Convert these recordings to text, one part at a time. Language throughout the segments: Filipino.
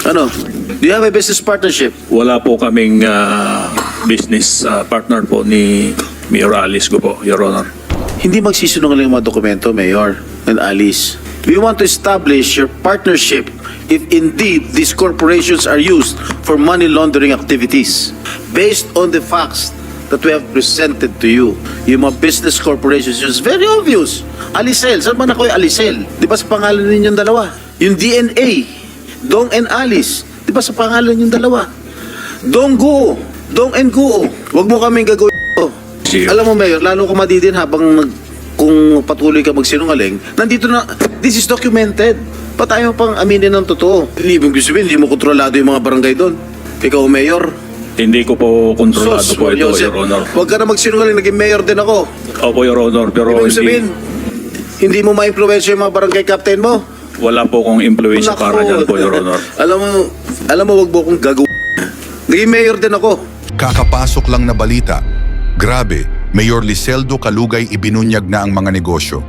Ano? Do you have a business partnership? Wala po kaming business partner po ni Mayor Alice Guo po, Your Honor. Hindi magsisinungaling ang mga dokumento, Mayor and Alice. We want to establish your partnership if indeed these corporations are used for money laundering activities. Based on the facts that we have presented to you, yung mga business corporations, it's very obvious. Alicel, saan man ako yung Alicel? Di ba sa pangalan ninyong dalawa? Yung DNA, Dong and Alice, di ba sa pangalan ninyong dalawa? Dong Guo, Dong and Guo. Huwag mo kaming gagawin ito. Sige. Alam mo, Mayor, lalo ka madidin habang kung patuloy ka magsinungaling, nandito na, this is documented. Pa tayo pang aminin ng totoo. Hindi mo sabihin, hindi mo kontrolado yung mga barangay doon. Ikaw, Mayor. Hindi ko po kontrolado po ito, Joseph, Your Honor. huwag ka na magsinungaling, naging Mayor din ako. Opo, Your Honor, pero Ibig sabihin, hindi mo ma-influensya yung mga barangay captain mo? wala po kong impluensya Nako. para dyan po, Your Honor. Alam mo, wag mo akong gagawin. Naging Mayor din ako. Kakapasok lang na balita. Grabe, Mayor Liseldo Calugay ibinunyag na ang mga negosyo.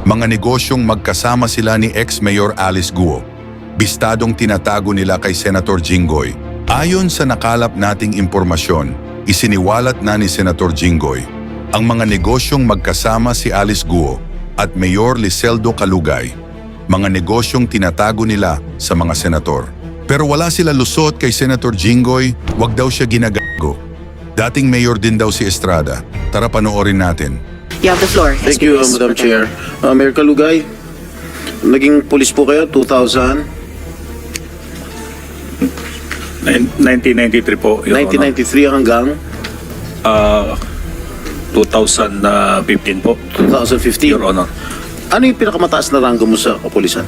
Mga negosyong magkasama sila ni ex-Mayor Alice Guo. Bistadong tinatago nila kay Senator Jinggoy. Ayon sa nakalap nating impormasyon, isiniwalat na ni Senator Jinggoy ang mga negosyong magkasama si Alice Guo at Mayor Liseldo Calugay. Mga negosyong tinatago nila sa mga senator. Pero wala sila lusot kay Senator Jinggoy, wag daw siya ginagago. Dating mayor din daw si Estrada. Tara panoorin natin. You have the floor. Thank you, Yes, Madam Pro Tem. Chair. Mayor Calugay, naging pulis po kayo 2000, 1993 po, Your 1993 hanggang Honor. 2015 po, 2015. Your Honor. Ano yung pinakamataas na ranggo mo sa kapulisan?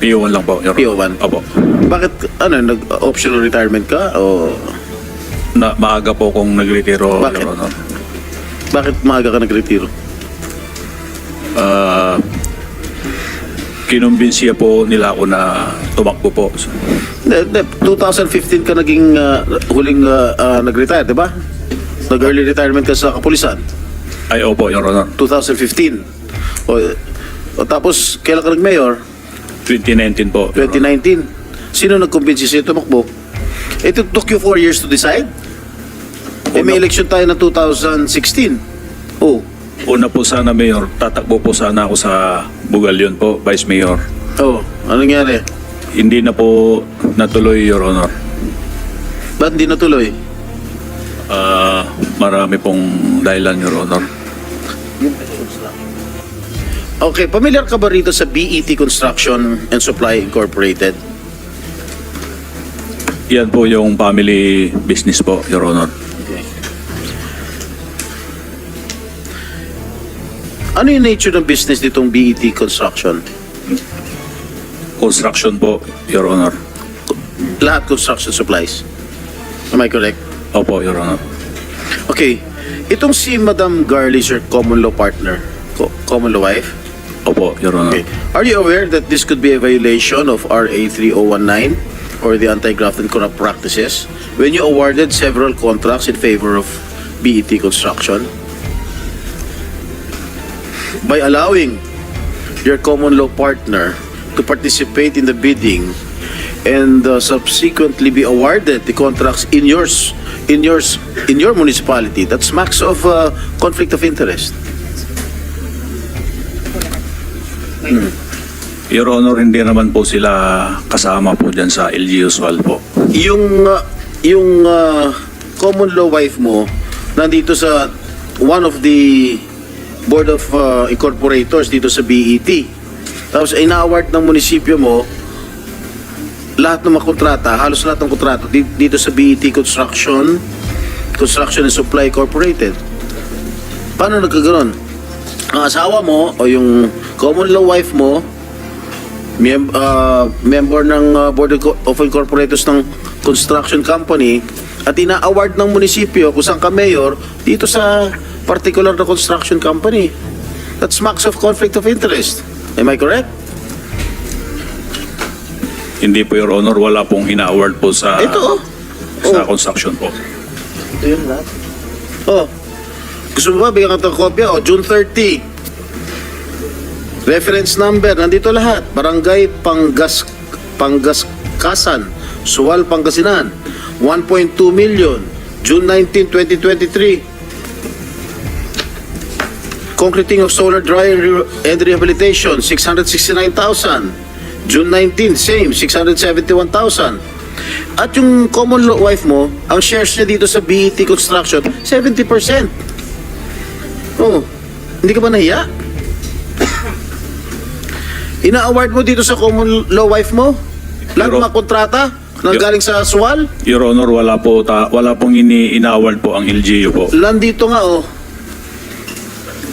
PO1 lang po, Your Honor. PO1? Opo. Bakit, nag-optional retirement ka? O Maaga po kong nagretiro, Bakit? Your Honor. bakit maaga ka nagretiro? Kinumbinsiya po nila ako na tumakbo po. 2015 ka naging huling nag-retire, di ba? Nag-early retirement ka sa kapulisan. Ay, opo, Your Honor. 2015. O tapos, kailan ka nag-mayor? 2019 po, Your Honor. 2019. Sino nag-convince sa'yo tumakbo? It took you 4 years to decide? May election tayo na 2016. Oh. Una po sana, Mayor, tatakbo po sana ako sa Bugalyon po, Vice Mayor. Oh, ano nangyari? Hindi na po natuloy, Your Honor. Ba't hindi natuloy? Marami pong dahilan, Your Honor. Okay, familiar ka ba rito sa BET Construction and Supply Incorporated? Yan po yung family business po, Your Honor. Ano yung nature ng business nitong BET Construction? Construction po, Your Honor. Lahat construction supplies. Am I correct? Opo, Your Honor. Okay. Itong si Madam Garly, your common law partner, common law wife. Opo, Your Honor. Okay. Are you aware that this could be a violation of RA 3019 or the Anti-Graft and Corrupt Practices when you awarded several contracts in favor of BET Construction? By allowing your common law partner to participate in the bidding and subsequently be awarded the contracts in your municipality, that smacks of conflict of interest. Your Honor, hindi naman po sila kasama po dyan sa LG Usual po. Yung common law wife mo nandito sa one of the board of incorporators dito sa BET. Tapos ina-award ng munisipyo mo lahat ng mga kontrata, halos lahat ng kontrata dito sa BET Construction and Supply Incorporated. Paano nagkaganon? Ang asawa mo o yung common law wife mo member ng board of incorporators ng construction company at ina-award ng munisipyo kung saan ka mayor dito sa particular na construction company. That smacks of conflict of interest. Am I correct? Hindi po, Your Honor, wala pong ina-award po sa Ito, sa construction po. Ito yun lahat. Oh. Gusto mo ba bigyan ka ng kopya? Oh, June 30. Reference number, nandito lahat. Barangay Pangkasan, Sual, Pangasinan, 1.2 million, June 19, 2023. Concreting of solar dryer and rehabilitation, 669,000. June 19, same, 671,000. At yung common law wife mo, ang shares niya dito sa BET Construction, 70%. Oh, hindi ka ba nahiya? Ina-award mo dito sa common law wife mo? Lahat Pero- mga kontrata na galing sa SWAL? Your Honor, wala pong ina-award po ang LGU po. Nandito nga oh.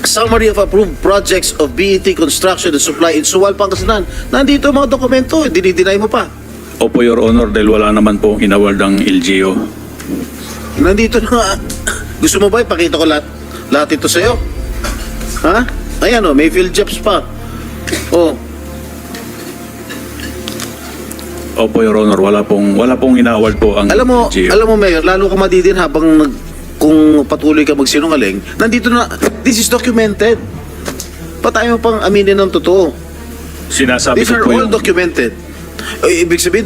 Summary of approved projects of BET Construction and Supply in Suwal, Pangasinan. Nandito ang mga dokumento, dinideny mo pa. Opo, Your Honor, dahil wala naman po inaward ang LGU. Nandito na nga. Gusto mo ba ipakita ko lahat ito sa'yo? Ha? Ayan oh, may field jobs pa. Oh, Opo, Your Honor, wala pong inaward po ang LGU. alam mo Mayor, lalo ka madidin habang kung patuloy ka magsinungaling. Nandito na, this is documented. Pa tayo pang aminin ng totoo. Sinasabi These ko are po all yung, documented. Ibig sabihin,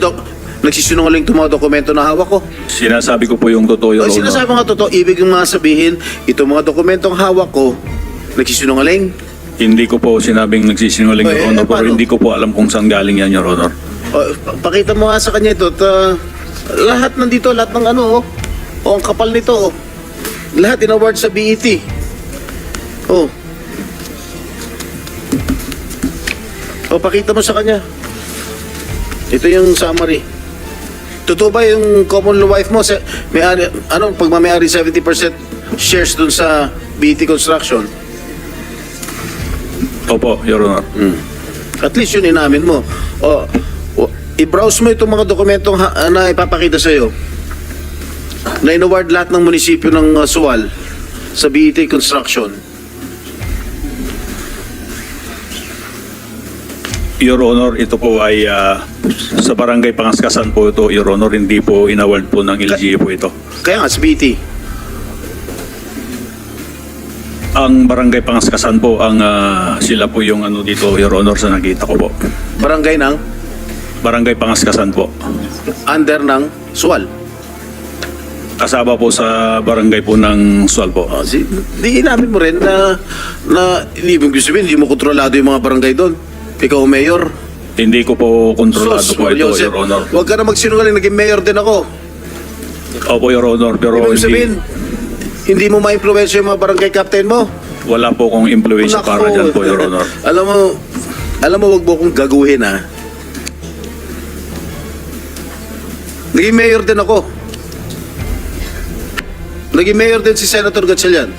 nagsisinungaling itong mga dokumento na hawak ko. sinasabi ko po yung totoo, Your Pag Honor. sinasabi nga totoo, ibig yung mga sabihin, itong mga dokumentong hawak ko, nagsisinungaling. Hindi ko po sinabing nagsisinungaling, Your Honor, pero paano? hindi ko po alam kung saan galing yan, Your Honor. Pakita mo nga sa kanya ito. Lahat nandito, lahat ng ano, ang kapal nito. Lahat in-award sa BET. Oh. Pakita mo sa kanya. Ito yung summary. Totoo ba yung common law wife mo? May-ari, pagmamayari 70% shares dun sa BET Construction? Opo, Your Honor. At least yun inamin mo. I-browse mo itong mga dokumentong na ipapakita sa'yo. Na in-award lahat ng munisipyo ng Suwal sa BET Construction. Your Honor, ito po ay sa barangay Pangaskasan po ito, Your Honor, hindi po inaward po ng LGU po ito. Kaya nga, sa BET. Ang barangay Pangaskasan po, sila po yung ano dito, Your Honor, sa nakita ko po. Barangay ng Barangay Pangaskasan po. under ng Suwal. Kasama po sa barangay po ng Sual po. Di inamin mo rin na hindi mo sabihin, hindi mo kontrolado yung mga barangay doon. Ikaw, mayor. Hindi ko po kontrolado po ito, Joseph, Your Honor. huwag ka na magsinungaling, naging mayor din ako. Opo, Your Honor, pero Ibig sabihin, hindi mo ma-influensya yung mga barangay captain mo. wala po kong impluensya para Nako. dyan po, Your Honor. Alam mo, wag mo kong gaguhin, ha? Naging mayor din ako. Naging mayor din si Senator Gatchalian.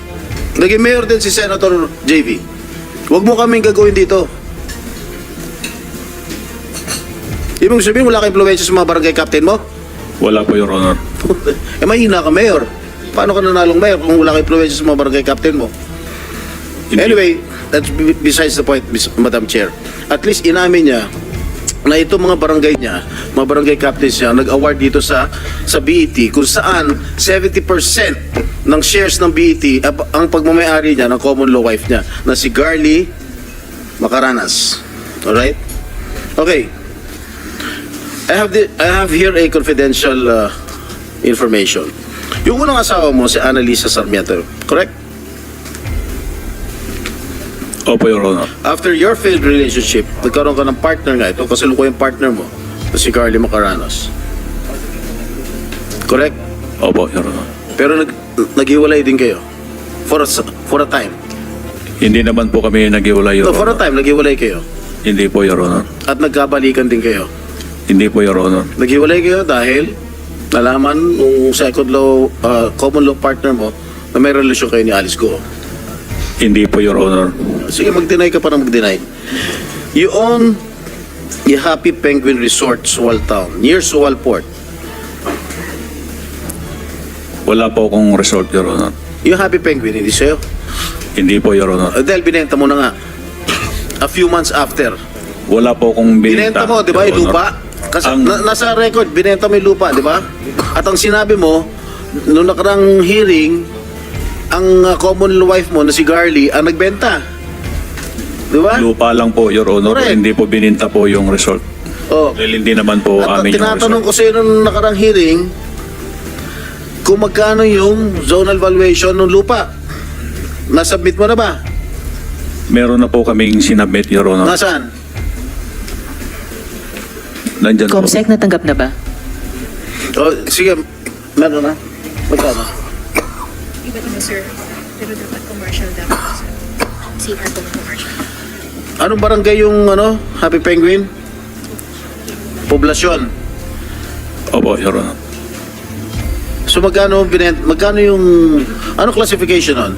Naging mayor din si Senator JV. Wag mo kaming gagawin dito. Ibig sabihin, wala kang impluensya sa mga barangay captain mo? Wala po, Your Honor. Mahina ka, mayor. Paano ka nanalong mayor kung wala kang impluensya sa mga barangay captain mo? Hindi. Anyway, that's besides the point, Madam Chair. At least inamin niya na itong mga barangay niya, mga barangay captains niya, nag-award dito sa BET kung saan 70% ng shares ng BET ang pagmamayari niya ng common law wife niya na si Garly Macaranas. Alright? Okay. I have here a confidential information. Yung unang asawa mo, si Annalisa Sarmiento, correct? Opo, Your Honor. After your failed relationship, nagkaroon ka ng partner nga ito, kasi yung partner mo, si Garly Macaranas. Correct? Opo, Your Honor. Pero naghiwalay din kayo. For a time. Hindi naman po kami naghiwalay, Your No, for a Honor. time, naghiwalay kayo. Hindi po, Your Honor. At nagkabalikan din kayo. Hindi po, Your Honor. Naghiwalay kayo dahil nalaman ng second law, common law partner mo na may relasyon kayo ni Alice Go. Hindi po, Your Honor. Sige, mag-deny ka pa na mag-deny. You own a Happy Penguin Resort, Suwal Town, near Suwal Port. Wala po akong resort, Your Honor. Yung Happy Penguin, hindi sa'yo. Hindi po, Your Honor. Dahil binenta mo na nga. A few months after. Wala po akong Binenta binenta. mo, di ba, Your yung Honor. lupa? Kasi Ang- nasa record, binenta mo yung lupa, di ba? At ang sinabi mo, nung nakarang hearing, ang common law wife mo na si Garly ang nagbenta. Di ba? Lupa lang po, Your Honor. Correct. Hindi po bininta po yung resort. Oh. Dahil hindi naman po At amin yung tinatanong resort. ko sa iyo nung nakarang hearing, kung magkano yung zonal valuation ng lupa. Nasubmit mo na ba? Meron na po kaming sinabit, Your Honor. Nasaan? Nandyan po. Comsec, natanggap na ba? Oh, sige, meron na. Magkano? Iba naman, sir. Pero dapat commercial dapat, sir. CR po ng commercial. Anong barangay yung Happy Penguin? Poblasyon. Opo, Your Honor. So magkano yung anong classification on?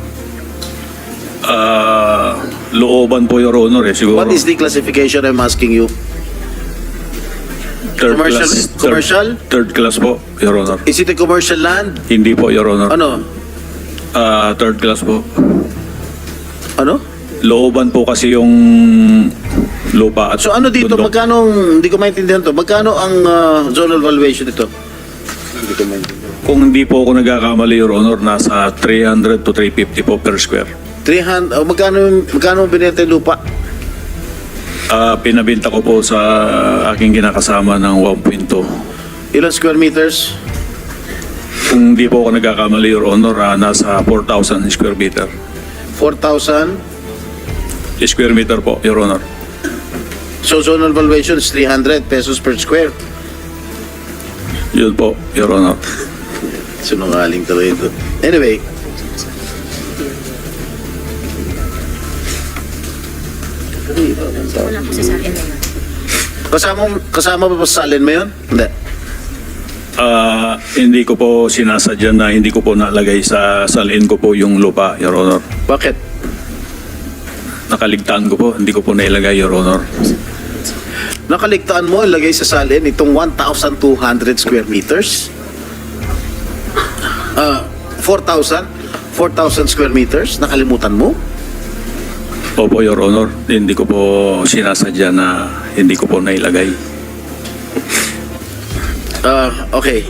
Looban po, Your Honor, siguro. What is the classification I'm asking you? Third commercial- class, commercial? Third class po, Your Honor. Is it a commercial land? Hindi po, Your Honor. Ano? Third class po. Ano? Looban po kasi yung lupa at So ano dito, bundok. magkano, hindi ko maintindihan to, magkano ang zonal valuation dito? Hindi ko maintindihan. Kung hindi po ako nagkakamali, Your Honor, nasa 300 to 350 po per square. 300, magkano binenta yung lupa? Pinabinta ko po sa aking kinakasama ng 1.2. Ilan square meters? Kung hindi po ako nagkakamali, Your Honor, nasa 4,000 square meter. 4,000. Square meter po, Your Honor. So zonal valuation is 300 pesos per square. Yun po, Your Honor. Sinungaling talaga ito. Anyway, Wala po sa salin na yun. kasama ba sa salin mo yun? Hindi. Hindi ko po sinasadya na hindi ko po nalagay sa salin ko po yung lupa, Your Honor. Bakit? Nakaligtaan ko po, hindi ko po nailagay, Your Honor. Nakaligtaan mo, ilagay sa salin itong 1,200 square meters. 4,000 square meters. Nakalimutan mo? Opo, Your Honor. Hindi ko po sinasadya na hindi ko po nailagay. Okay.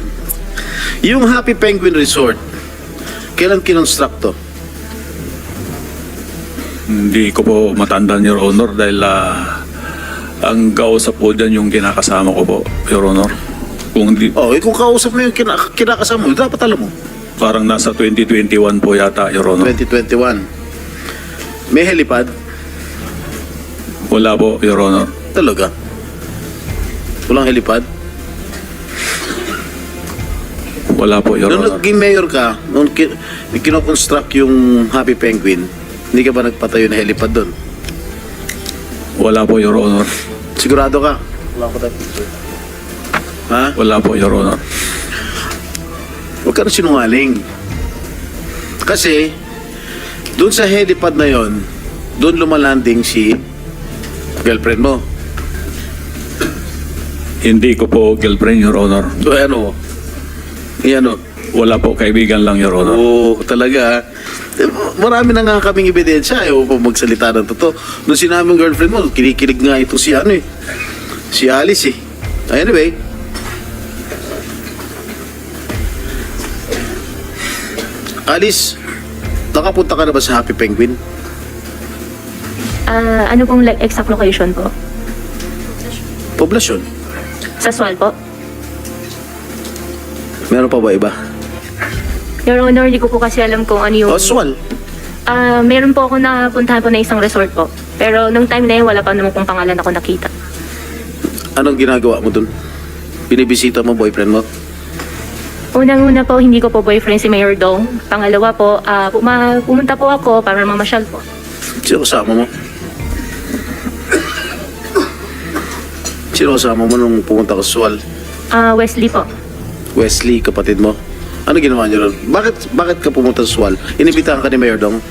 Yung Happy Penguin Resort, kailan kinonstruct to? Hindi ko po matandaan, Your Honor, dahil ang kausap po dyan yung kinakasama ko po, Your Honor. Kung hindi, Kung kausap mo yung kinakasama mo, dapat alam mo. parang nasa 2021 po yata, Your Honor. 2021. May helipad? Wala po, Your Honor. Talaga? Walang helipad? Wala po, Your Nung Honor. naging mayor ka, nung kinoconstruct yung Happy Penguin, hindi ka ba nagpatayo na helipad doon? Wala po, Your Honor. Sigurado ka? Wala ko tayo picture. Ha? Wala po, Your Honor. Huwag ka na sinungaling. Kasi, doon sa helipad na yon, doon lumalanding si girlfriend mo. Hindi ko po girlfriend, Your Honor. So, ano? Ano? Wala po, kaibigan lang, Your Honor. Oo, talaga. Marami na nga kaming ebidensya. Ayaw pa magsalita ng totoo. Nung sinabi ng girlfriend mo, kinikilig nga ito si si Alice Anyway. Alice, nakapunta ka na ba sa Happy Penguin? Ano pong exact location po? Poblasyon. Sa Swal po? Meron pa ba iba? Your Honor, hindi ko po kasi alam kung ano yung... Oswal. Meron po ako napuntahan po na isang resort po. Pero nung time na yun, wala pa naman pong pangalan ako nakita. Anong ginagawa mo dun? Binibisita mo boyfriend mo? Unang-una po, hindi ko po boyfriend si Mayor Dong. Pangalawa po, pumunta po ako para mamasyal po. Sino kasama mo? Sino kasama mo nung pumunta ka sa Oswal? Wesley po. Wesley, kapatid mo. Ano ginawa niyo ron? Bakit ka pumunta sa Swal? Inibitahan ka ni Mayor Dong?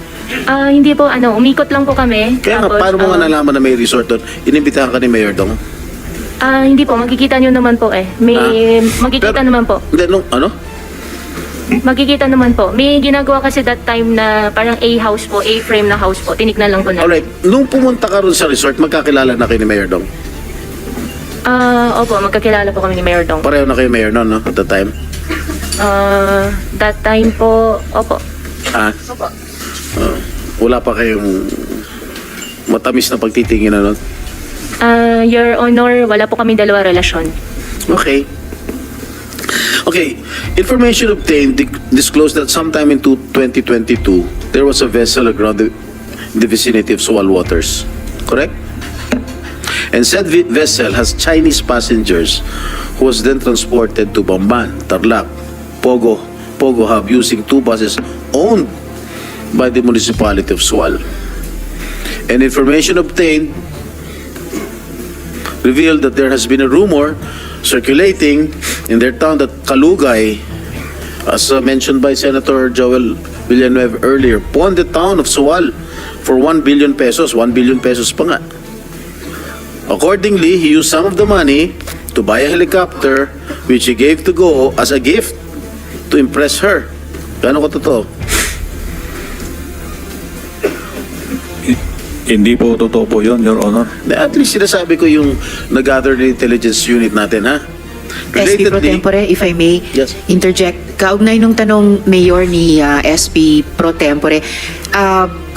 Hindi po, umikot lang po kami. Kaya nga, Tapos, paano mo nga nalaman na may resort doon? Inibitahan ka ni Mayor Dong? Hindi po, makikita nyo naman po eh. Makikita naman po. Hindi, ano? Makikita naman po. May ginagawa kasi that time na parang A-house po, A-frame na house po. Tinignan lang po namin. Alright, nung pumunta ka ron sa resort, magkakilala na kayo ni Mayor Dong? Opo, magkakilala po kami ni Mayor Dong. Pareho na kayo Mayor noon, no? At that time? That time po, opo. Opo. Wala pa kayong matamis na pagtitingin na nun? Your Honor, wala po kami dalawa relasyon. Okay. Okay, information obtained disclosed that sometime in 2022, there was a vessel aground in the vicinity of Sual waters, correct? And said vessel has Chinese passengers who was then transported to Bamban, Tarlac, Pogo Hub using two buses owned by the municipality of Sual. And information obtained revealed that there has been a rumor circulating in their town that Kalugay, as mentioned by Senator Joel Villanueva earlier, pawned the town of Sual for 1 billion pesos. 1 billion pesos pa nga. Accordingly, he used some of the money to buy a helicopter which he gave to Go as a gift to impress her. Gano'n ko totoo? Hindi po totoo po yun, Your Honor. At least sinasabi ko yung nag-gather ng intelligence unit natin, ha? SP Pro Tempore, if I may Yes. interject. Kaugnay nung tanong, Mayor, ni SP Pro Tempore,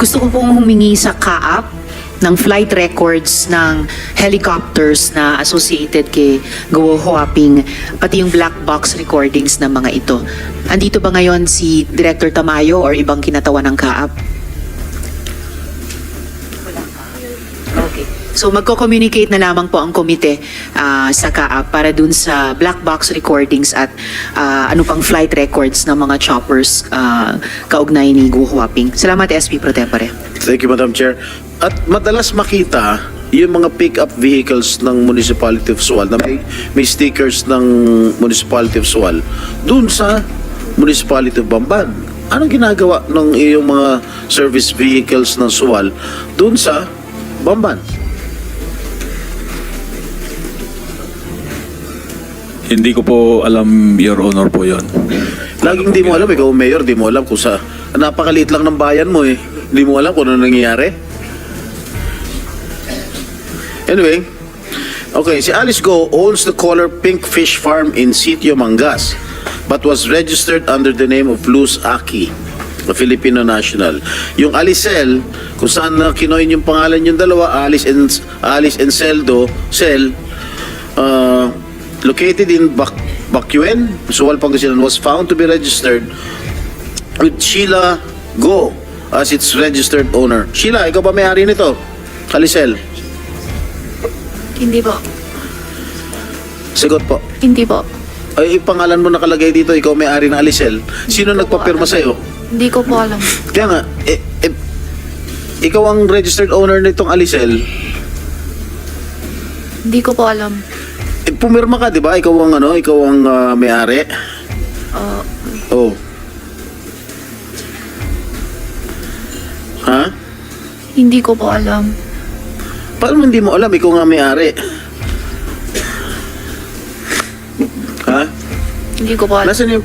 gusto ko pong humingi sa CAAP ng flight records ng helicopters na associated kay Guo Huaping, pati yung black box recordings ng mga ito. Andito ba ngayon si Director Tamayo or ibang kinatawan ng CAAP? Okay. So magko-communicate na lamang po ang komite sa CAAP para dun sa black box recordings at ano pang flight records ng mga choppers kaugnay ni Guo Huaping. Salamat, SP Pro Tempore. Thank you, Madam Chair. At madalas makita yung mga pick-up vehicles ng Municipality of Sual na may stickers ng Municipality of Sual dun sa Municipality of Bamban. Anong ginagawa ng iyong mga service vehicles ng Sual dun sa Bamban? Hindi ko po alam, Your Honor po yun. Laging di mo alam, ikaw mayor, di mo alam kung sa... Napakaliit lang ng bayan mo eh. Di mo alam kung ano nangyayari. Anyway, okay, si Alice Go owns the color Pink Fish Farm in Sitio Mangas but was registered under the name of Luz Aki, a Filipino national. Yung Alicel, kung saan na kinoin yung pangalan yung dalawa, Alice and Celdo, located in Bacuén, Sual, Pangasinan, was found to be registered with Sheila Go as its registered owner. Sheila, ikaw ba may-ari nito? Alicel? Hindi po. Sagot po. Hindi po. Ay, pangalan mo nakalagay dito, ikaw may-ari ng Alicel. Sino nagpapirma sa'yo? Hindi ko po alam. Kaya nga, ikaw ang registered owner nitong Alicel. Hindi ko po alam. Pumirma ka, di ba? Ikaw ang may-ari. Oh. Ha? Hindi ko po alam. Paano hindi mo alam? Ikaw nga may-ari. Ha? Hindi ko po alam. Nasaan yung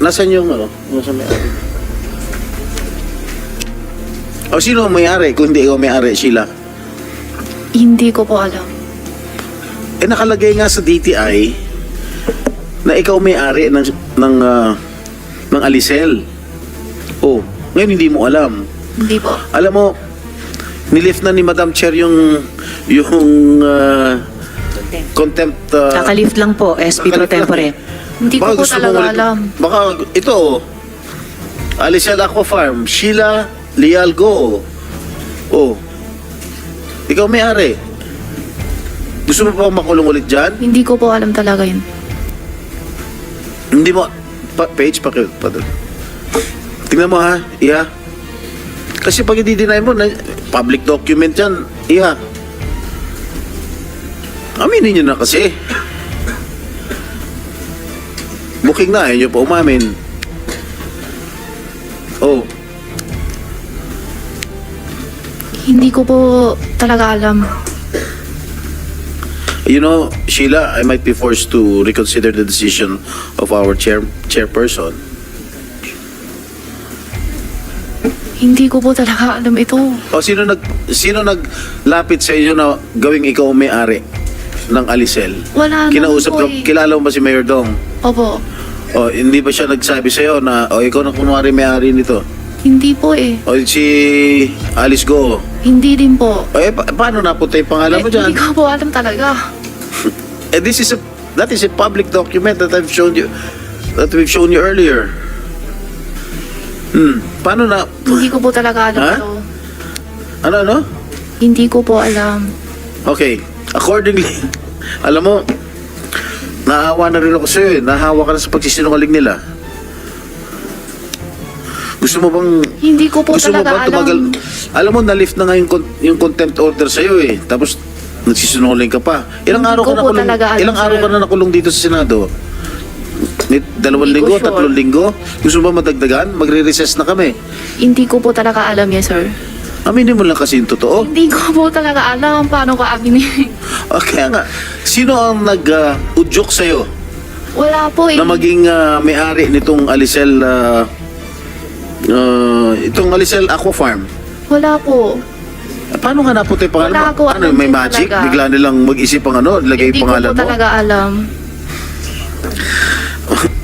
nasaan yung Nasaan may-ari? O sino ang may-ari kung hindi ikaw may-ari, Sheila? Hindi ko po alam. Nakalagay nga sa DTI na ikaw may-ari ng Alicel. Oh, ngayon hindi mo alam. Hindi po. Alam mo, nilift na ni Madam Chair yung contempt. Kakalift lang po, SP Pro Tempore. Hindi ko Baka po gusto talaga mong alam. Baka ito, Alicel Aqua Farm, Sheila Lialgo. Oh, ikaw may-ari. Gusto mo pa makulong ulit dyan? Hindi ko po alam talaga yun. Hindi mo, page pa doon. Tingnan mo ha, iha. Kasi pag i-deny mo, public document yan, iha. Aminin nyo na kasi. Booking na, ayaw nyo pa umamin. Oh, Hindi ko po talaga alam. you know, Sheila, I might be forced to reconsider the decision of our chairperson. Hindi ko po talaga alam ito. O sino naglapit sa inyo na gawing ikaw ang may-ari ng Alicel? Wala naman Kinausap po ka, eh. kilala mo ba si Mayor Dong? Opo. O hindi ba siya nagsabi sa iyo na ikaw na kunwari may-ari nito? Hindi po eh. O si Alice Go, Hindi din po. Paano napunta yung pangalan mo dyan? Hindi ko po alam talaga. That is a public document that we've shown you earlier. Paano na? Hindi ko po talaga alam Ha? ito. Ano? Hindi ko po alam. Okay. Accordingly, alam mo, naawa na rin ako sa'yo eh. Nahawa ka na sa pagsisinungaling nila. Gusto mo bang... Hindi ko po Gusto mo talaga bang tumagal? alam. Alam mo, na-lift na nga yung contempt order sa'yo eh. Tapos, nagsisinungaling ka pa. Ilang Hindi araw ko ka po nakulong? talaga alam, Ilang araw sir. ka na nakulong dito sa Senado? 2 Hindi linggo, ko sure. 3 linggo? Gusto mo ba madagdagan? Magre-recess na kami. Hindi ko po talaga alam yan, sir. Aminin mo lang kasi yung totoo. Hindi ko po talaga alam paano ka aminin. Okay nga. Sino ang nag-udyok sa'yo Wala po eh. na maging may-ari nitong Alicel itong Alicel Aqua Farm? Wala po. Paano nga napunta yung pangalan Wala mo? ko Ano, alam may din magic? talaga. Bigla nilang mag-isip ang lagay Hindi yung ko pangalan po mo? talaga alam.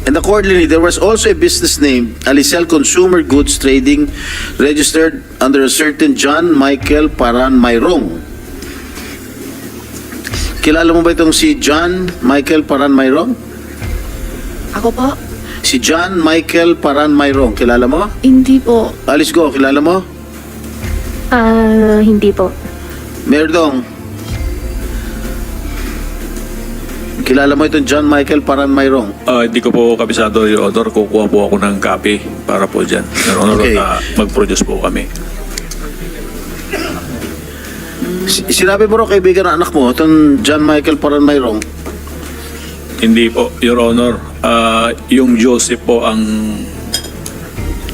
And accordingly, there was also a business name, Alicel Consumer Goods Trading, registered under a certain John Michael Paran Mayrong. Kilala mo ba itong si John Michael Paran Mayrong? Ako po? Si John Michael Paran Mayrong, kilala mo? Hindi po. Alice Go, kilala mo? Hindi po. Merdong, kilala mo itong John Michael Paran Mayrong? Hindi ko po kabisado, Your Honor. Kukuha po ako ng copy para po dyan. Your Honor, Okay. mag-produce po kami. Sinabi mo rin kaibigan ng anak mo, itong John Michael Paran Mayrong. Hindi po, Your Honor. Yung Joseph po ang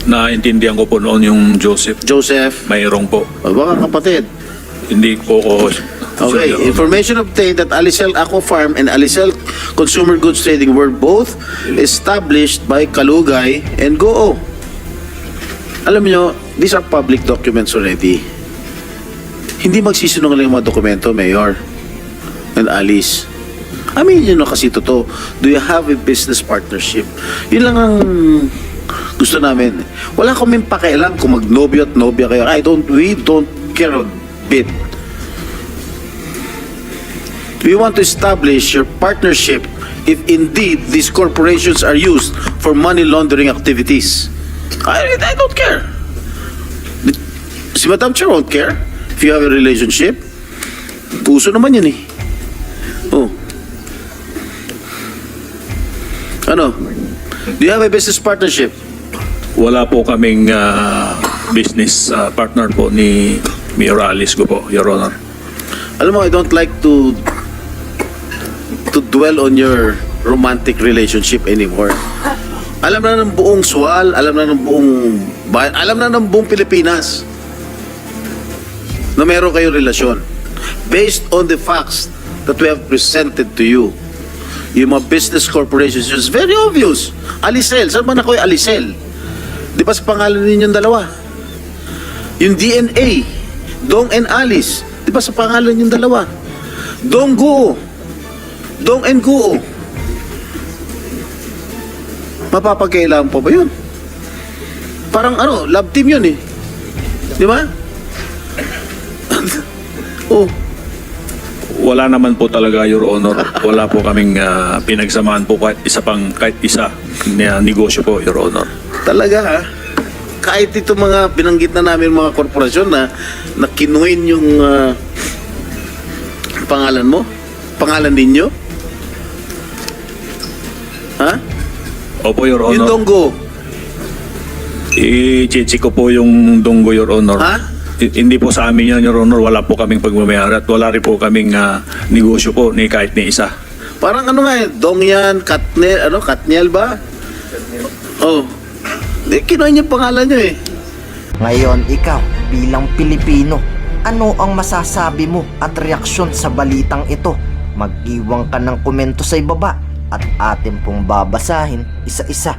naintindihan ko po noon, yung Joseph. Joseph, Mayroong po. baka kapatid. Hindi po ko... Okay, Your Honor. information obtained that Alicel Aqua Farm and Alicel Consumer Goods Trading were both established by Kalugay and Goo. Alam nyo, these are public documents already. Hindi magsisinungaling yung mga dokumento, Mayor and Alice. I mean, yun na kasi totoo. Do you have a business partnership? Yun lang ang gusto namin. Wala kaming pakialam kung magnobyo at nobya kayo. We don't care a bit. We want to establish your partnership if indeed these corporations are used for money laundering activities. I don't care. Si Madam Chair won't care if you have a relationship. Puso naman yun eh. Oh. Ano? Do you have a business partnership? Wala po kaming business partner po ni Mayor Alice ko po, Your Honor. Alam mo, I don't like to dwell on your romantic relationship anymore. Alam na ng buong Sual, alam na ng buong bayan, alam na ng buong Pilipinas na meron kayong relasyon. Based on the facts that we have presented to you, yung mga business corporations, it's very obvious. Alicel, saan man ako yung Alicel? Di ba sa pangalan ninyong dalawa? Yung DNA, Dong and Alice, di ba sa pangalan ninyong dalawa? Dong Guo, Dong and Guo. Mapapagkailangan pa ba yun? Parang love team yun eh. Di ba? Oh. Wala naman po talaga, Your Honor. Wala po kaming pinagsamahan po kahit isa na negosyo po, Your Honor. Talaga ha? Kahit ito mga binanggit na namin mga korporasyon na kinuhin yung pangalan mo? Pangalan ninyo? Ha? Opo, Your Yung Honor. Donggo? I-check ko po yung Donggo, Your Honor. Ha? Hindi po sa amin yan, Your Honor. Wala po kaming pagmamayari at wala rin po kaming negosyo po ni kahit ni isa. Parang nga eh, Dong yan, Katniel ba? Oh. Kinuhin yung pangalan nyo eh. Ngayon, ikaw, bilang Pilipino, ano ang masasabi mo at reaksyon sa balitang ito? Mag-iwan ka ng komento sa ibaba at atin pong babasahin isa-isa.